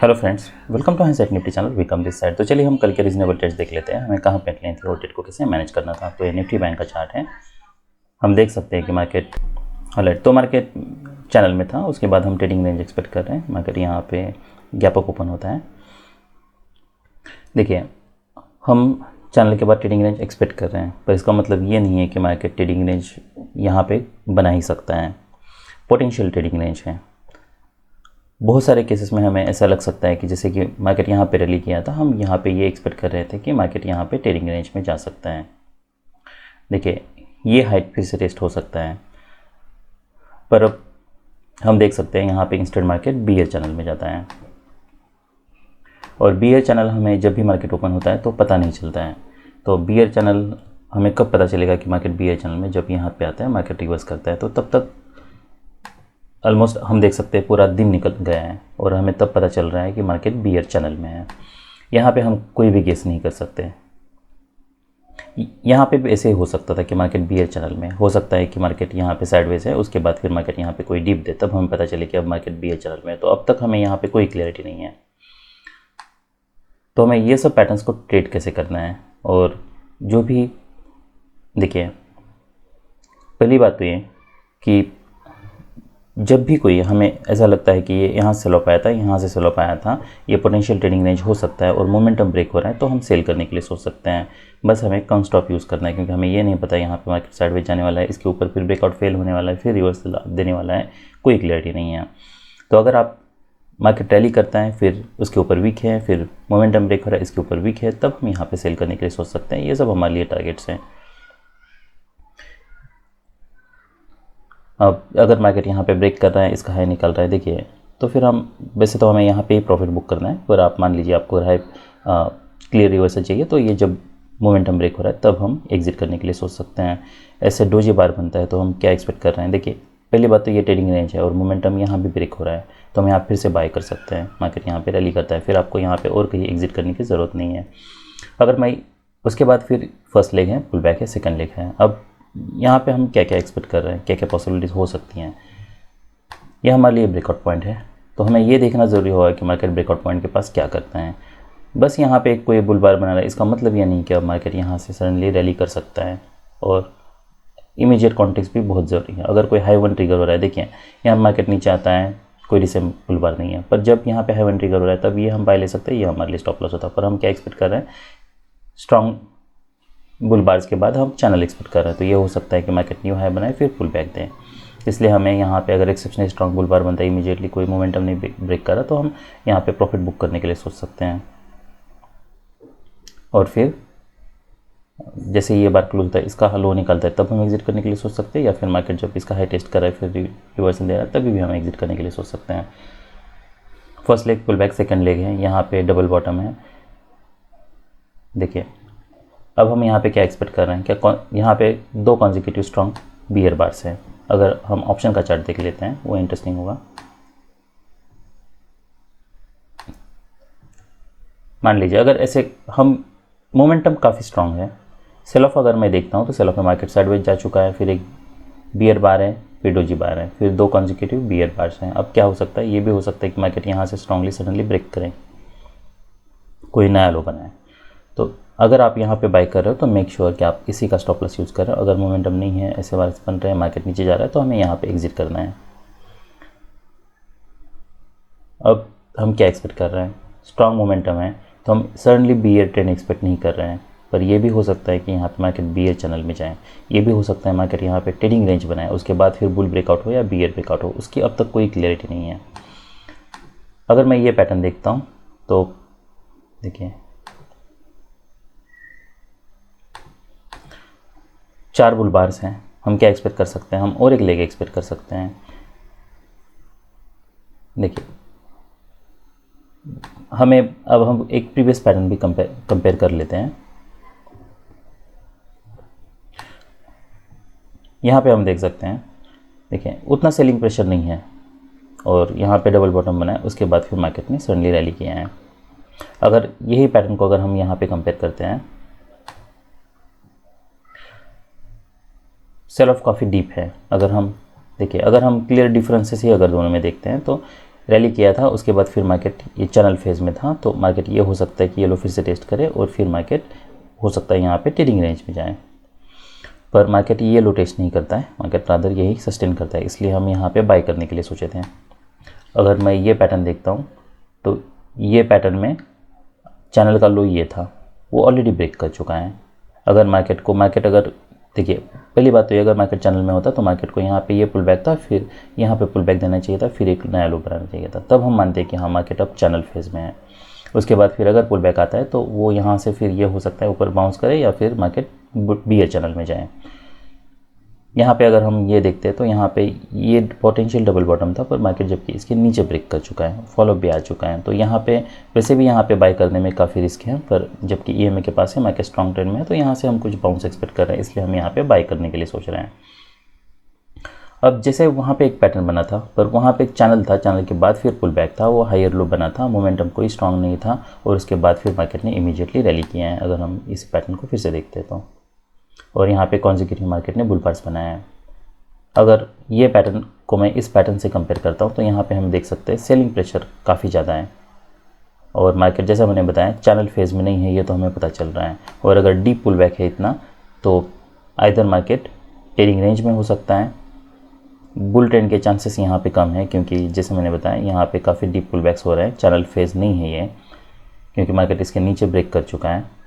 Hello friends, welcome to हाईसेट Nifty channel. Welcome this side. तो चलिए हम कल के रीजनेबल ट्रेड्स देख लेते हैं, हमें कहाँ पे लेनी थी और ट्रेड को कैसे मैनेज करना था। तो ये निफ्टी बैंक का चार्ट है। हम देख सकते हैं कि मार्केट अलर्ट तो मार्केट चैनल में था, उसके बाद हम ट्रेडिंग रेंज एक्सपेक्ट कर रहे हैं। मार्केट यहाँ पे गैप अप ओपन होता है। देखिए, हम चैनल के बाद ट्रेडिंग रेंज एक्सपेक्ट कर रहे हैं, पर इसका मतलब ये नहीं है कि मार्केट ट्रेडिंग रेंज यहाँ पे बना ही सकता है। पोटेंशियल ट्रेडिंग रेंज है। बहुत सारे केसेस में हमें ऐसा लग सकता है कि जैसे कि मार्केट यहाँ पे रैली किया था, हम यहाँ पे ये एक्सपेक्ट कर रहे थे कि मार्केट यहाँ पे ट्रेडिंग रेंज में जा सकता है। देखिए, ये हाइट फिर से टेस्ट हो सकता है, पर अब हम देख सकते हैं यहाँ पे इंस्टेंट मार्केट बीयर चैनल में जाता है। और बीयर चैनल हमें जब भी मार्केट ओपन होता है तो पता नहीं चलता है। तो बीयर चैनल हमें कब पता चलेगा कि मार्केट बीयर चैनल में, जब यहाँ पे आता है मार्केट रिवर्स करता है। तो तब तक ऑलमोस्ट हम देख सकते हैं पूरा दिन निकल गया है और हमें तब पता चल रहा है कि मार्केट बीयर चैनल में है। यहाँ पे हम कोई भी गेस नहीं कर सकते। यहाँ पे ऐसे हो सकता था कि मार्केट बीयर चैनल में, हो सकता है कि मार्केट यहाँ पे साइडवेज है, उसके बाद फिर मार्केट यहाँ पे कोई डिप दे, तब हमें पता चले कि अब मार्केट बीयर चैनल में है। तो अब तक हमें यहाँ पे कोई क्लैरिटी नहीं है। तो हमें ये सब पैटर्न्स को ट्रेड कैसे करना है। और जो भी देखिए, पहली बात तो ये कि जब भी कोई हमें ऐसा लगता है कि ये यहाँ से सेल ऑफ आया था, यहाँ से सेल ऑफ आया था, ये पोटेंशियल ट्रेडिंग रेंज हो सकता है और मोमेंटम ब्रेक हो रहा है, तो हम सेल करने के लिए सोच सकते हैं। बस हमें कम स्टॉप यूज़ करना है, क्योंकि हमें ये नहीं पता यहाँ पे मार्केट साइडवेज जाने वाला है, इसके ऊपर फिर ब्रेकआउट फेल होने वाला है, फिर रिवर्स देने वाला है, कोई क्लियरिटी नहीं है। तो अगर आप मार्केट रैली करता है, फिर उसके ऊपर वीक है, फिर मोमेंटम ब्रेक हो रहा है, इसके ऊपर वीक है, तब हम यहाँ पर सेल करने के लिए सोच सकते हैं। ये सब हमारे लिए टारगेट्स हैं। अब अगर मार्केट यहाँ पे ब्रेक कर रहा है, इसका हाई निकल रहा है, देखिए, तो फिर हम वैसे तो हमें यहाँ पे ही प्रॉफिट बुक करना है, पर आप मान लीजिए आपको हाई क्लियर रिवर्सल चाहिए, तो ये जब मोमेंटम ब्रेक हो रहा है तब हम एग्जिट करने के लिए सोच सकते हैं। ऐसे डोजी बार बनता है तो हम क्या एक्सपेक्ट कर रहे हैं। देखिए, पहली बात तो ये ट्रेडिंग रेंज है और मोमेंटम यहाँ भी ब्रेक हो रहा है, तो हम यहाँ फिर से बाय कर सकते हैं। मार्केट यहाँ पे रैली करता है, फिर आपको यहाँ पे और कहीं एग्जिट करने की ज़रूरत नहीं है। अगर मैं उसके बाद फिर फर्स्ट लेग है, पुल बैक है, सेकंड लेग है। अब यहाँ पे हम क्या क्या एक्सपेक्ट कर रहे हैं, क्या क्या पॉसिबिलिटीज़ हो सकती हैं, ये हमारे लिए ब्रेकआउट पॉइंट है। तो हमें ये देखना ज़रूरी होगा कि मार्केट ब्रेकआउट पॉइंट के पास क्या करता है। बस यहाँ पे कोई बुल बार बना रहा है, इसका मतलब ये नहीं कि अब मार्केट यहाँ से सडनली रैली कर सकता है। और इमीडिएट कॉन्टेक्स्ट भी बहुत ज़रूरी है। अगर कोई हाई वन ट्रिगर हो रहा है, देखिए यहाँ मार्केट नीचे आता है, कोई रिसेंट बुल बार नहीं है, पर जब यहाँ पे हाई वन ट्रिगर हो रहा है तब ये हम बाय ले सकते हैं, ये हमारे लिए स्टॉप लॉस होता है। पर हम क्या एक्सपेक्ट कर रहे हैं, स्ट्रॉन्ग बुल बार्स के बाद हम चैनल एक्सपेक्ट कर रहे हैं, तो ये हो सकता है कि मार्केट न्यू हाई बनाए फिर पुल बैक दें। इसलिए हमें यहाँ पे अगर एक्सेप्शनली स्ट्रॉन्ग बुल बार बनता है, इमीडिएटली कोई मोमेंटम नहीं ब्रेक कर रहा, तो हम यहाँ पे प्रॉफिट बुक करने के लिए सोच सकते हैं। और फिर जैसे ये बार क्लोज होता है, इसका लो निकलता है, तब हम एग्जिट करने के लिए सोच सकते हैं। या फिर मार्केट जब इसका हाई टेस्ट कर रहा है, फिर रिवर्सल दे रहा है, तभी भी हम एग्जिट करने के लिए सोच सकते हैं। First leg pull back, second leg है, यहाँ पे डबल बॉटम है। देखिए, अब हम यहाँ पे क्या एक्सपेक्ट कर रहे हैं, क्या यहाँ पे दो कॉन्जिक्यूटिव स्ट्रॉन्ग बियर बार्स हैं। अगर हम ऑप्शन का चार्ट देख लेते हैं, वो इंटरेस्टिंग होगा। मान लीजिए अगर ऐसे हम मोमेंटम काफ़ी स्ट्रॉन्ग है, सेल ऑफ अगर मैं देखता हूँ तो सेल ऑफ में मार्केट साइडवेज जा चुका है, फिर एक बियर बार है, फिर डोजी बार है, फिर दो कॉन्जिक्यूटिव बियर बार्स हैं। अब क्या हो सकता है, ये भी हो सकता है कि मार्केट यहाँ से स्ट्रांगली सडनली ब्रेक करें, कोई नया लो बनाए। तो अगर आप यहाँ पे बाय कर रहे हो तो मेक श्योर कि आप इसी का स्टॉप लॉस यूज़ कर रहे हो। अगर मोमेंटम नहीं है, ऐसे बार बन रहे हैं, मार्केट नीचे जा रहा है, तो हमें यहाँ पे एग्जिट करना है। अब हम क्या एक्सपेक्ट कर रहे हैं, स्ट्रॉन्ग मोमेंटम है, तो हम सडनली बीयर ट्रेंड एक्सपेक्ट नहीं कर रहे हैं। पर यह भी हो सकता है कि यहाँ पे मार्केट बीयर चैनल में जाए, ये भी हो सकता है मार्केट यहाँ पे ट्रेडिंग रेंज बनाए, उसके बाद फिर बुल ब्रेकआउट हो या बीयर ब्रेकआउट हो, उसकी अब तक कोई क्लियरिटी नहीं है। अगर मैं ये पैटर्न देखता हूँ तो देखिए, 4 बुल बार्स हैं, हम क्या एक्सपेक्ट कर सकते हैं, हम और एक लेग एक्सपेक्ट कर सकते हैं। देखिए, हमें अब हम एक प्रीवियस पैटर्न भी कंपेयर कर लेते हैं। यहाँ पे हम देख सकते हैं, देखिए उतना सेलिंग प्रेशर नहीं है और यहाँ पे डबल बॉटम बना है, उसके बाद फिर मार्केट ने सडनली रैली किया है। अगर यही पैटर्न को अगर हम यहाँ पे कंपेयर करते हैं, सेल ऑफ काफ़ी डीप है। अगर हम देखिए, अगर हम क्लियर डिफरेंसेस ही अगर दोनों में देखते हैं, तो रैली किया था, उसके बाद फिर मार्केट ये चैनल फेज में था, तो मार्केट ये हो सकता है कि ये लो फिर से टेस्ट करे और फिर मार्केट हो सकता है यहाँ पे ट्रेडिंग रेंज में जाए, पर मार्केट ये लो टेस्ट नहीं करता है, मार्केट रादर यही सस्टेन करता है, इसलिए हम यहाँ पे बाय करने के लिए सोचे थे। अगर मैं ये पैटर्न देखता हूँ तो ये पैटर्न में चैनल का लो ये था, वो ऑलरेडी ब्रेक कर चुका है। अगर मार्केट अगर देखिए, पहली बात तो ये, अगर मार्केट चैनल में होता तो मार्केट को यहाँ पे ये पुल बैक था, फिर यहाँ पे पुल बैक देना चाहिए था, फिर एक नया लो बनाना चाहिए था, तब हम मानते हैं कि हाँ मार्केट अब चैनल फेज में है। उसके बाद फिर अगर पुल बैक आता है तो वो यहाँ से फिर ये हो सकता है ऊपर बाउंस करे या फिर मार्केट बियर चैनल में जाए। यहाँ पे अगर हम ये देखते हैं तो यहाँ पे ये पोटेंशियल डबल बॉटम था, पर मार्केट जबकि इसके नीचे ब्रेक कर चुका है, फॉलो भी आ चुका है, तो यहाँ पे वैसे भी यहाँ पे बाय करने में काफ़ी रिस्क है, पर जबकि ईएमए के पास है, मार्केट स्ट्रॉन्ग ट्रेंड में है, तो यहाँ से हम कुछ बाउंस एक्सपेक्ट कर रहे हैं, इसलिए हम यहाँ पे बाय करने के लिए सोच रहे हैं। अब जैसे वहाँ पे एक पैटर्न बना था, पर वहाँ पे एक चैनल था, चैनल के बाद फिर पुल बैक था, वो हायर लो बना था, मोमेंटम कोई स्ट्रॉन्ग नहीं था, और उसके बाद फिर मार्केट ने इमीडिएटली रैली किया है, अगर हम इस पैटर्न को फिर से देखते हैं तो। और यहाँ पे कॉन्जिक्यूटिव मार्केट ने बुल पार्स बनाया है। अगर ये पैटर्न को मैं इस पैटर्न से कंपेयर करता हूँ तो यहाँ पे हम देख सकते हैं सेलिंग प्रेशर काफ़ी ज़्यादा है, और मार्केट जैसा मैंने बताया चैनल फेज में नहीं है, ये तो हमें पता चल रहा है। और अगर डीप पुल बैक है इतना, तो आइदर मार्केट ट्रेडिंग रेंज में हो सकता है, बुल ट्रेंड के चांसेस यहाँ पे कम है, क्योंकि जैसे मैंने बताया यहाँ पे काफ़ी डीप पुल बैक्स हो रहे हैं, चैनल फेज नहीं है ये, क्योंकि मार्केट इसके नीचे ब्रेक कर चुका है।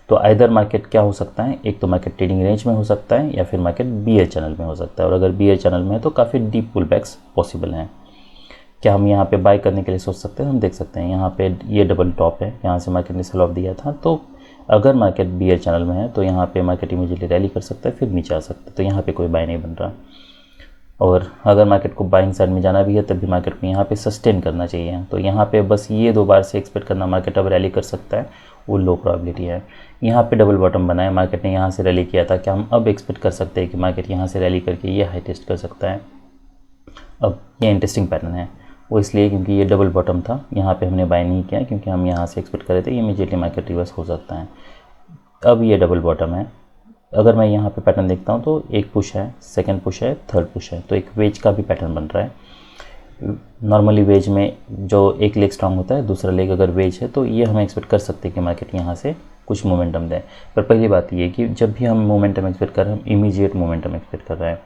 तो आइदर मार्केट क्या हो सकता है, एक तो मार्केट ट्रेडिंग रेंज में हो सकता है, या फिर मार्केट बीयर चैनल में हो सकता है, और अगर बीयर चैनल में है तो काफ़ी डीप पुल बैक्स पॉसिबल हैं। क्या हम यहाँ पे बाय करने के लिए सोच सकते हैं? हम देख सकते हैं यहाँ पे ये डबल टॉप है, यहाँ से मार्केट ने सेल ऑफ दिया था, तो अगर मार्केट बीयर चैनल में है तो यहाँ पे मार्केट इमीडिएटली रैली कर सकता है, फिर नीचे आ सकता है, तो यहाँ पे कोई बाय नहीं बन रहा। और अगर मार्केट को बाइंग साइड में जाना भी है तब भी मार्केट को यहाँ पे सस्टेन करना चाहिए, तो यहाँ पे बस ये 2 बार से एक्सपेक्ट करना मार्केट अब रैली कर सकता है, वो लो प्रोबेबिलिटी है। यहाँ पे डबल बॉटम बना है, मार्केट ने यहाँ से रैली किया था, क्या हम अब एक्सपेक्ट कर सकते हैं कि मार्केट यहाँ से रैली करके ये हाई टेस्ट कर सकता है? अब ये इंटरेस्टिंग पैटर्न है, वो इसलिए क्योंकि ये डबल बॉटम था, यहाँ पे हमने बाय नहीं किया क्योंकि हम यहाँ से एक्सपेक्ट कर रहे थे इमीडिएटली मार्केट रिवर्स हो सकता है। अब ये डबल बॉटम है, अगर मैं यहाँ पे पैटर्न देखता हूँ तो एक पुश है, सेकंड पुश है, थर्ड पुश है, तो एक वेज का भी पैटर्न बन रहा है। नॉर्मली वेज में जो एक लेग स्ट्रांग होता है, दूसरा लेग अगर वेज है, तो ये हम एक्सपेक्ट कर सकते हैं कि मार्केट यहाँ से कुछ मोमेंटम दें। पर पहली बात ये कि जब भी हम मोमेंटम एक्सपेक्ट कर रहे हैं, हम इमीडिएट मोमेंटम एक्सपेक्ट कर रहे हैं।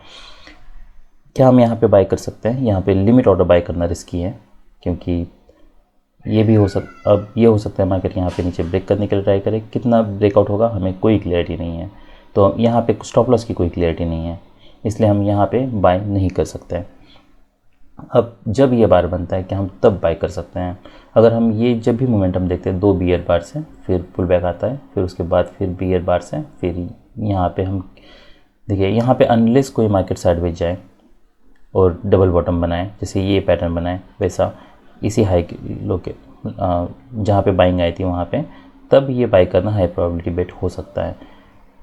क्या हम यहाँ पे बाय कर सकते हैं? यहाँ पे लिमिट ऑर्डर बाय करना रिस्की है, क्योंकि ये भी अब ये हो सकता है मार्केट यहाँ पे नीचे ब्रेक करने के लिए ट्राई करे, कितना ब्रेकआउट होगा हमें कोई क्लियरिटी नहीं है, तो यहाँ पे स्टॉप लॉस की कोई क्लियरिटी नहीं है, इसलिए हम यहाँ पे बाय नहीं कर सकते हैं। अब जब ये बार बनता है कि हम तब बाय कर सकते हैं, अगर हम ये जब भी मोमेंटम देखते हैं 2 बियर बार्स हैं, फिर पुल बैक आता है, फिर उसके बाद फिर बियर बार्स हैं, फिर यहाँ पे हम देखिए यहाँ पे अनलेस कोई मार्केट साइडवेज जाए और डबल बॉटम बनाए, जैसे ये पैटर्न बनाए वैसा इसी हाई लो के जहाँ पे बाइंग आई थी वहाँ पे, तब ये बाय करना हाई प्रोबेबिलिटी बेट हो सकता है।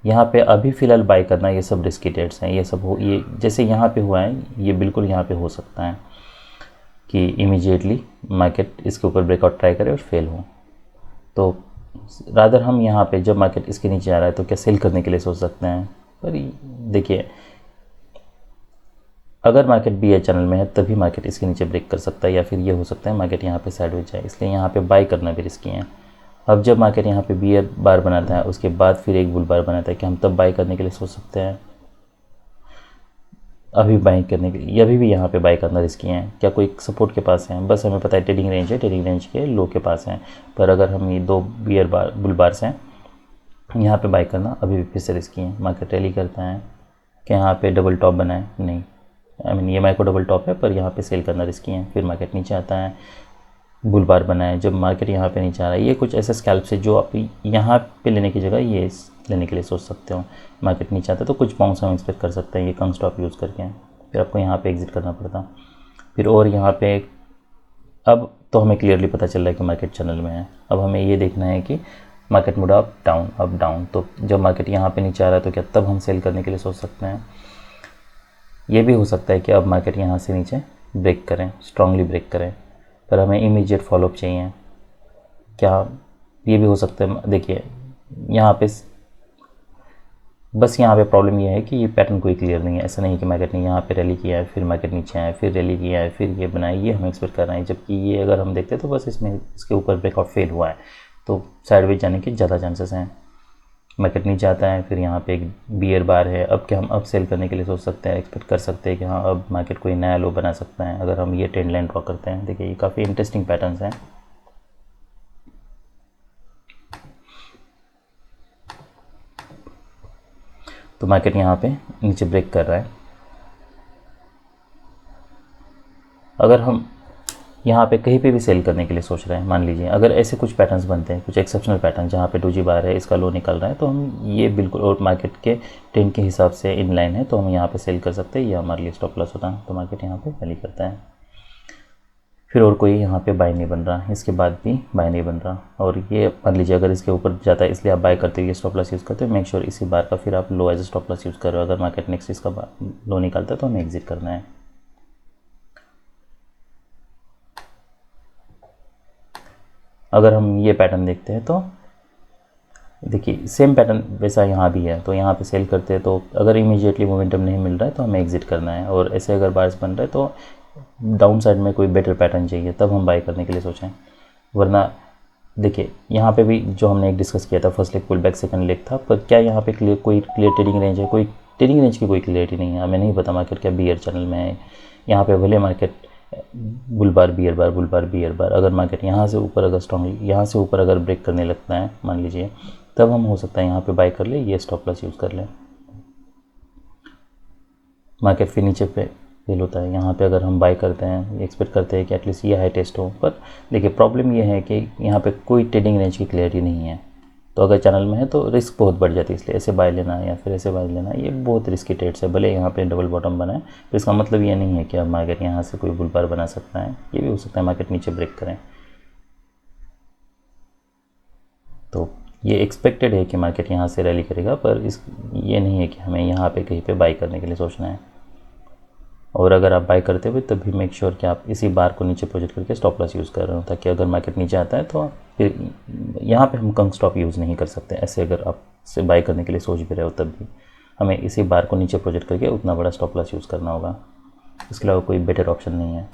यहाँ पे अभी फ़िलहाल बाय करना ये सब रिस्की ट्रेड्स हैं, ये सब ये जैसे यहाँ पे हुआ है, ये बिल्कुल यहाँ पे हो सकता है कि इमीडिएटली मार्केट इसके ऊपर ब्रेकआउट ट्राई करे और फेल हो। तो रादर हम यहाँ पे जब मार्केट इसके नीचे आ रहा है तो क्या सेल करने के लिए सोच सकते हैं? पर देखिए, अगर मार्केट बीयर चैनल में है तभी मार्केट इसके नीचे ब्रेक कर सकता है, या फिर ये हो सकता है मार्केट यहाँ पे साइडवेज जाए, इसलिए यहाँ पे बाय करना भी रिस्की है। अब जब मार्केट यहाँ पे बियर बार बनाता है, उसके बाद फिर एक बुल बार बनाता है, कि हम तब बाय करने के लिए सोच सकते हैं? अभी बाई करने के लिए अभी भी यहाँ पे बाय करना रिस्की है। क्या कोई सपोर्ट के पास है? बस हमें पता है ट्रेडिंग रेंज है, ट्रेडिंग रेंज के लो के पास है, पर अगर हम ये 2 बियर बार बुल बार्स हैं, यहाँ पे बाय करना अभी भी फिर से रिस्की है। मार्केट रैली करता है कि यहाँ पे डबल टॉप बना है, नहीं, आई मीन ये माइक्रो डबल टॉप है, पर यहाँ पे सेल करना रिस्की है। फिर मार्केट नीचे आता है, बुल बार बना है, जब मार्केट यहाँ पे नीचे आ रहा है, ये कुछ ऐसे स्कैल्प से जो आप यहाँ पे लेने की जगह ये लेने के लिए सोच सकते हो। मार्केट नीचे आता है तो कुछ बाउंस हम एक्सपेक्ट कर सकते हैं ये कम स्टॉप यूज़ करके, फिर आपको यहाँ पे एग्जिट करना पड़ता। फिर और यहाँ पे अब तो हमें क्लियरली पता चल रहा है कि मार्केट चैनल में है। अब हमें ये देखना है कि मार्केट मुड़ा अप डाउन, तो जब मार्केट यहाँ पे नीचे आ रहा है तो क्या तब हम सेल करने के लिए सोच सकते हैं? ये भी हो सकता है कि अब मार्केट यहाँ से नीचे ब्रेक करें, स्ट्रांगली ब्रेक करें, पर हमें इमीडिएट फॉलोअप चाहिए। क्या ये भी हो सकता है? देखिए यहाँ पे बस यहाँ पे प्रॉब्लम ये है कि ये पैटर्न कोई क्लियर नहीं है। ऐसा नहीं है कि मार्केट ने यहाँ पे रैली किया है, फिर मार्केट नीचे आया, फिर रैली किया है, फिर ये बनाया, ये हम एक्सपेक्ट कर रहे हैं। जबकि ये अगर हम देखते हैं तो बस इसमें इसके ऊपर ब्रेकआउट फेल हुआ है, तो साइडवेज जाने के ज़्यादा चांसेस हैं। मार्केट नीचे आता है, फिर यहाँ पे एक बियर बार है। अब क्या हम अब सेल करने के लिए सोच सकते हैं, एक्सपेक्ट कर सकते हैं कि हाँ अब मार्केट कोई नया लो बना सकता है अगर हम ये ट्रेंड लाइन ड्रॉ करते हैं। देखिए ये काफ़ी इंटरेस्टिंग पैटर्न्स हैं। तो मार्केट यहाँ पे नीचे ब्रेक कर रहा है। अगर हम यहाँ पे कहीं पे भी सेल करने के लिए सोच रहे हैं, मान लीजिए अगर ऐसे कुछ पैटर्न्स बनते हैं, कुछ एक्सेप्शनल पैटर्न जहाँ पे डोजी बार है, इसका लो निकल रहा है, तो हम ये बिल्कुल और मार्केट के ट्रेंड के हिसाब से इन लाइन है, तो हम यहाँ पे सेल कर सकते हैं। ये हमारे लिए स्टॉप लॉस होता है। तो मार्केट यहाँ पे रैली करता है, फिर और कोई यहाँ पे बाय नहीं बन रहा, इसके बाद भी बाय नहीं बन रहा, और ये मान लीजिए अगर इसके ऊपर जाता है इसलिए आप बाय करते हो, ये स्टॉप लॉस यूज़ करते हो। मेक श्योर इसी बार का फिर आप लो एज स्टॉप लॉस यूज़ कर रहे हो। अगर मार्केट नेक्स्ट इसका लो निकालता है तो हमें एग्जिट करना है। अगर हम ये पैटर्न देखते हैं तो देखिए सेम पैटर्न वैसा यहाँ भी है, तो यहाँ पे सेल करते हैं। तो अगर इमीडिएटली मोमेंटम नहीं मिल रहा है तो हमें एग्जिट करना है, और ऐसे अगर बार्स बन रहे हैं तो डाउन साइड में कोई बेटर पैटर्न चाहिए तब हम बाय करने के लिए सोचें। वरना देखिए यहाँ पे भी जो हमने एक डिस्कस किया था, first leg pull back, second leg था, पर क्या यहाँ पे कोई क्लियर ट्रेडिंग रेंज है? कोई ट्रेडिंग रेंज की कोई क्लियरिटी नहीं है। हमें नहीं पता मार्केट क्या बियर चैनल में है। यहाँ पे भले मार्केट बुल बार बियर बार, बुल बार बियर बार, अगर मार्केट यहाँ से ऊपर अगर स्ट्रांगली यहाँ से ऊपर अगर ब्रेक करने लगता है मान लीजिए, तब हम हो सकता है यहाँ पे बाय कर ले, ये स्टॉप लॉस यूज़ कर लें। मार्केट फिर नीचे पे फेल होता है, यहाँ पे अगर हम बाय करते हैं, एक्सपेक्ट करते हैं कि एटलीस्ट ये हाई टेस्ट हो। पर देखिए प्रॉब्लम ये है कि यहाँ पे कोई ट्रेडिंग रेंज की क्लियरिटी नहीं है। तो अगर चैनल में है तो रिस्क बहुत बढ़ जाती है, इसलिए ऐसे बाय लेना या फिर ऐसे बाय लेना ये बहुत रिस्की ट्रेड्स है। भले यहाँ पे डबल बॉटम बना है, तो इसका मतलब ये नहीं है कि अब मार्केट यहाँ से कोई बुल बार बना सकता है। ये भी हो सकता है मार्केट नीचे ब्रेक करें। तो ये एक्सपेक्टेड है कि मार्केट यहाँ से रैली करेगा, पर ये नहीं है कि हमें यहाँ पे कहीं पे बाय करने के लिए सोचना है। और अगर आप बाय करते हुए तब भी मेक श्योर कि आप इसी बार को नीचे प्रोजेक्ट करके स्टॉप लॉस यूज़ कर रहे हो, ताकि अगर मार्केट नीचे आता है तो फिर यहाँ पे हम कंग स्टॉप यूज़ नहीं कर सकते। ऐसे अगर आप से बाय करने के लिए सोच भी रहे हो तब भी हमें इसी बार को नीचे प्रोजेक्ट करके उतना बड़ा स्टॉप लॉस यूज़ करना होगा। इसके अलावा कोई बेटर ऑप्शन नहीं है।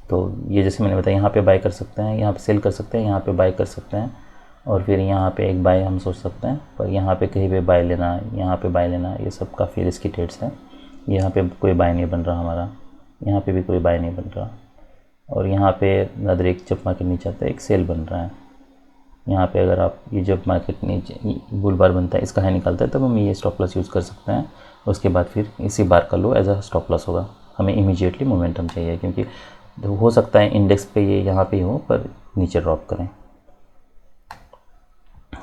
तो ये जैसे मैंने बताया, यहाँ पे बाय कर सकते हैं, यहाँ पे सेल कर सकते हैं, यहाँ पे बाय कर सकते हैं, और फिर यहाँ पे एक बाय हम सोच सकते हैं। पर यहाँ पे कहीं पे बाय लेना, यहाँ पे बाय लेना, ये सब काफ़ी रिस्की ट्रेड्स हैं। यहाँ पे कोई बाय नहीं बन रहा हमारा, यहाँ पे भी कोई बाय नहीं बन रहा, और यहाँ पे अदर एक जब मार्केट नीचे आता है एक सेल बन रहा है। यहाँ पे अगर आप ये जब मार्केट नीचे बुल बार बनता है, इसका हाई निकलता है, तब हम ये स्टॉप लॉस यूज़ कर सकते हैं। उसके बाद फिर इसी बार का लो एज अ स्टॉप लॉस होगा। हमें इमीडिएटली मोमेंटम चाहिए, क्योंकि हो सकता है इंडेक्स पे ये यहाँ पे हो पर नीचे ड्रॉप करें।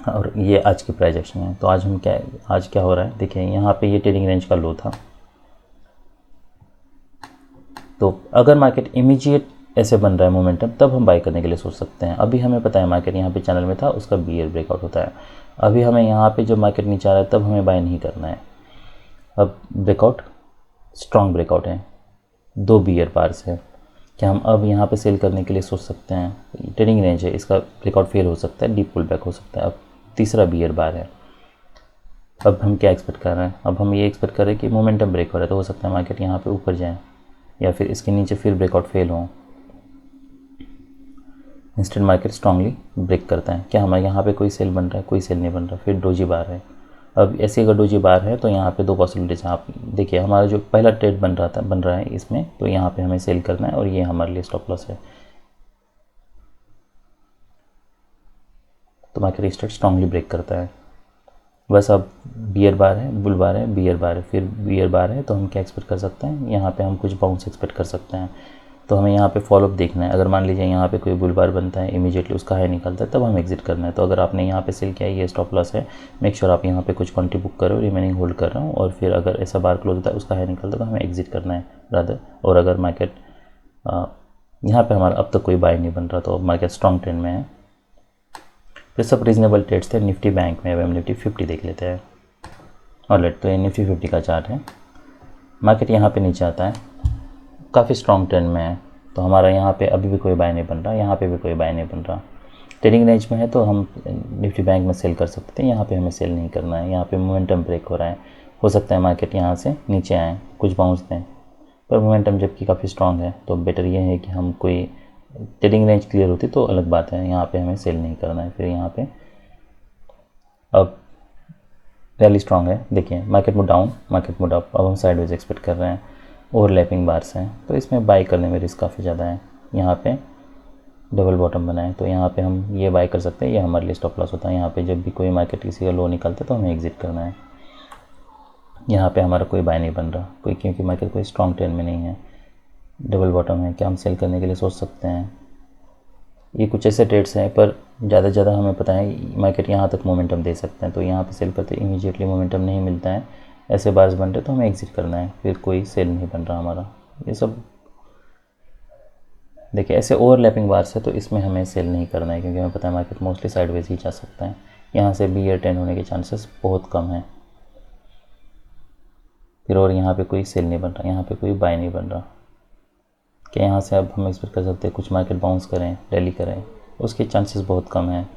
और ये आज की प्राइस एक्शन है। तो आज क्या हो रहा है, देखिए यहाँ पे ये ट्रेडिंग रेंज का लो था। तो अगर मार्केट इमीडिएट ऐसे बन रहा है मोमेंटम, तब हम बाय करने के लिए सोच सकते हैं। अभी हमें पता है मार्केट यहाँ पे चैनल में था, उसका बियर ब्रेकआउट होता है। अभी हमें यहाँ पे जो मार्केट नीचे आ रहा है तब हमें बाय नहीं करना है। अब ब्रेकआउट स्ट्रॉन्ग ब्रेकआउट है, 2 बियर बार्स है। क्या हम अब यहाँ पे सेल करने के लिए सोच सकते हैं? ट्रेडिंग रेंज है, इसका ब्रेकआउट फेल हो सकता है, डीप पुल बैक हो सकता है। अब तीसरा बियर बार है। अब हम क्या एक्सपेक्ट कर रहे हैं? अब हम ये एक्सपेक्ट कर रहे हैं कि मोमेंटम ब्रेक हो रहा है, तो हो सकता है मार्केट यहाँ पे ऊपर जाए या फिर इसके नीचे फिर ब्रेकआउट फेल हो। इंस्टेंट मार्केट स्ट्रांगली ब्रेक करता है। क्या हमारे यहाँ पे कोई सेल बन रहा है? कोई सेल नहीं बन रहा। फिर डोजी बार है। अब ऐसी अगर डोजी बार है तो यहाँ पे 2 पॉसिबिलिटीज। आप देखिए हमारा जो पहला ट्रेड बन रहा है इसमें, तो यहाँ पे हमें सेल करना है और ये हमारे लिए स्टॉप लॉस है। तो मार्केट स्टार्ट स्ट्रांगली ब्रेक करता है। बस अब बियर बार है, बुल बार है, बियर बार है, फिर बियर बार है, तो हम क्या एक्सपेक्ट कर सकते हैं? यहाँ पे हम कुछ बाउंस एक्सपेक्ट कर सकते हैं। तो हमें यहाँ पे फॉलोअप देखना है। अगर मान लीजिए यहाँ पे कोई बुल बार बनता है, इमीडिएटली उसका हाई निकलता है, तब हम एग्जिट करना है। तो अगर आपने यहाँ पे सेल किया है, ये स्टॉप लॉस है, मेक श्योर आप यहाँ पे कुछ क्वांटिटी बुक करो, रिमेनिंग होल्ड कर रहा हूँ, और फिर अगर ऐसा बार क्लोज होता है, उसका हाई निकलता है, तो हमें एग्जिट करना है रादर। और अगर मार्केट यहाँ पे हमारा अब तक कोई बाय नहीं बन रहा, तो मार्केट स्ट्रॉन्ग ट्रेंड में है। तो सब रीजनेबल ट्रेड्स थे। निफ्टी बैंक में अब हम निफ्टी 50 देख लेते हैं। और तो ये निफ्टी 50 का चार्ट है। मार्केट यहाँ पे नीचे आता है, काफ़ी स्ट्रॉन्ग ट्रेंड में है, तो हमारा यहाँ पे अभी भी कोई बाय नहीं बन रहा, यहाँ पे भी कोई बाय नहीं बन रहा। ट्रेडिंग रेंज में है तो हम निफ्टी बैंक में सेल कर सकते हैं, यहाँ पे हमें सेल नहीं करना है। यहाँ पे मोमेंटम ब्रेक हो रहा है, हो सकता है मार्केट यहाँ से नीचे आए, कुछ बाउंस दें, पर मोमेंटम जबकि काफ़ी स्ट्रांग है तो बेटर ये है कि हम कोई ट्रेडिंग रेंज क्लियर होती तो अलग बात है, यहाँ पे हमें सेल नहीं करना है। फिर यहाँ पे अब रैली स्ट्रांग है, देखिए market move down, market move up, अब हम साइडवेज एक्सपेक्ट कर रहे हैं, ओवरलैपिंग बार्स हैं तो इसमें बाई करने में रिस्क काफ़ी ज़्यादा है। यहाँ पे डबल बॉटम बनाए तो यहाँ पे हम ये बाई कर सकते हैं, ये हमारे लिए स्टॉप लॉस होता है। यहाँ पे जब भी कोई मार्केट किसी का लो निकलता है तो हमें एग्जिट करना है। यहाँ पे हमारा कोई बाय नहीं बन रहा कोई, क्योंकि मार्केट कोई स्ट्रॉन्ग ट्रेंड में नहीं है, डबल बॉटम है, क्या हम सेल करने के लिए सोच सकते हैं। ये कुछ ऐसे ट्रेड्स हैं, पर ज़्यादा से ज़्यादा हमें पता है मार्केट यहाँ तक मोमेंटम दे सकते हैं, तो यहाँ पे सेल करते इमीडिएटली मोमेंटम नहीं मिलता है, ऐसे बार्स बन रहे तो हमें एग्जिट करना है, फिर कोई सेल नहीं बन रहा हमारा। ये सब देखिए ऐसे ओवरलैपिंग बार्स है तो इसमें हमें सेल नहीं करना है, क्योंकि हमें पता है मार्केट मोस्टली साइडवेज ही जा सकता है, यहाँ से बियर ट्रेंड होने के चांसेस बहुत कम हैं। फिर और यहाँ पे कोई सेल नहीं बन रहा, यहाँ पे कोई बाय नहीं बन रहा, कि यहाँ से अब हम एक्सपेक्ट कर सकते हैं कुछ मार्केट बाउंस करें, रैली करें, उसके चांसेस बहुत कम हैं।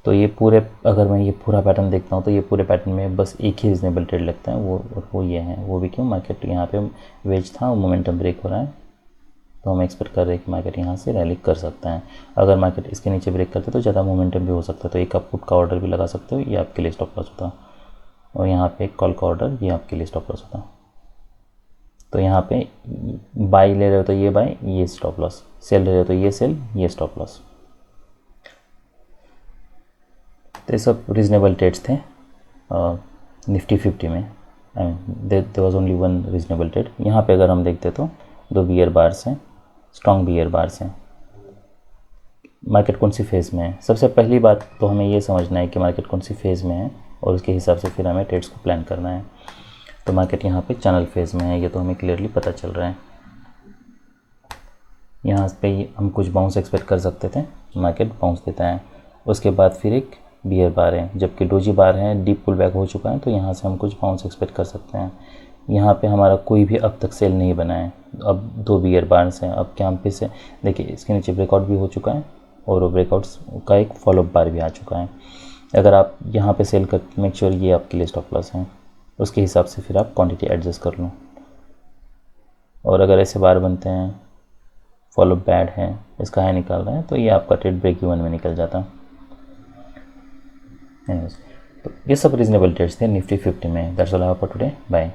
तो ये पूरे, अगर मैं ये पूरा पैटर्न देखता हूँ तो ये पूरे पैटर्न में बस एक ही रीजनेबल ट्रेड लगता है, वो ये है, वो भी क्यों, मार्केट यहाँ पे वेज था, मोमेंटम ब्रेक हो रहा है तो हम एक्सपेक्ट कर रहे हैं कि मार्केट यहाँ से रैली कर सकता है। अगर मार्केट इसके नीचे ब्रेक करते तो ज़्यादा मोमेंटम भी हो सकता है, तो एक आप पुट का ऑर्डर भी लगा सकते हो, ये आपके लिए स्टॉप लॉस होता, और यहाँ पे एक कॉल का ऑर्डर, ये आपके लिए स्टॉप लॉस होता। तो यहाँ पे बाई ले रहे हो तो ये बाई, ये स्टॉप लॉस, सेल ले रहे हो तो ये सेल, ये स्टॉप लॉस। तो ये सब रीजनेबल ट्रेड्स थे निफ्टी 50 में। I mean there was only one reasonable trade. यहाँ पे अगर हम देखते तो दो बियर बार्स हैं, स्ट्रॉन्ग बियर बार्स हैं। मार्केट कौन सी फेज़ में है, सबसे पहली बात तो हमें ये समझना है कि मार्केट कौन सी फेज़ में है, और उसके हिसाब से फिर हमें ट्रेड्स को प्लान करना है। तो मार्केट यहाँ पे चैनल फेज़ में है, ये तो हमें क्लियरली पता चल रहा है। यहाँ पे हम कुछ बाउंस एक्सपेक्ट कर सकते थे, मार्केट बाउंस देता है, उसके बाद फिर एक बियर बार है, जबकि डोजी बार है, डीप पुल बैक हो चुका है, तो यहाँ से हम कुछ बाउंस एक्सपेक्ट कर सकते हैं। यहाँ पे हमारा कोई भी अब तक सेल नहीं बना है, अब दो बियर बार्स हैं। अब क्या हम फिर से देखिए इसके नीचे ब्रेकआउट भी हो चुका है, और वो ब्रेकआउट्स का एक फॉलोअप बार भी आ चुका है। अगर आप यहाँ पे सेल कर मेक श्योर ये आपके लिए स्टॉप लॉस है, उसके हिसाब से फिर आप क्वांटिटी एडजस्ट कर लो। और अगर ऐसे बार बनते हैं, फॉलोअप बैड है, इसका हाई निकाल रहा है, तो ये आपका ट्रेड ब्रेक इवन में निकल जाता। तो ये सब रीजनेबल ट्रेड्स थे निफ्टी 50 में। That's all for today, bye.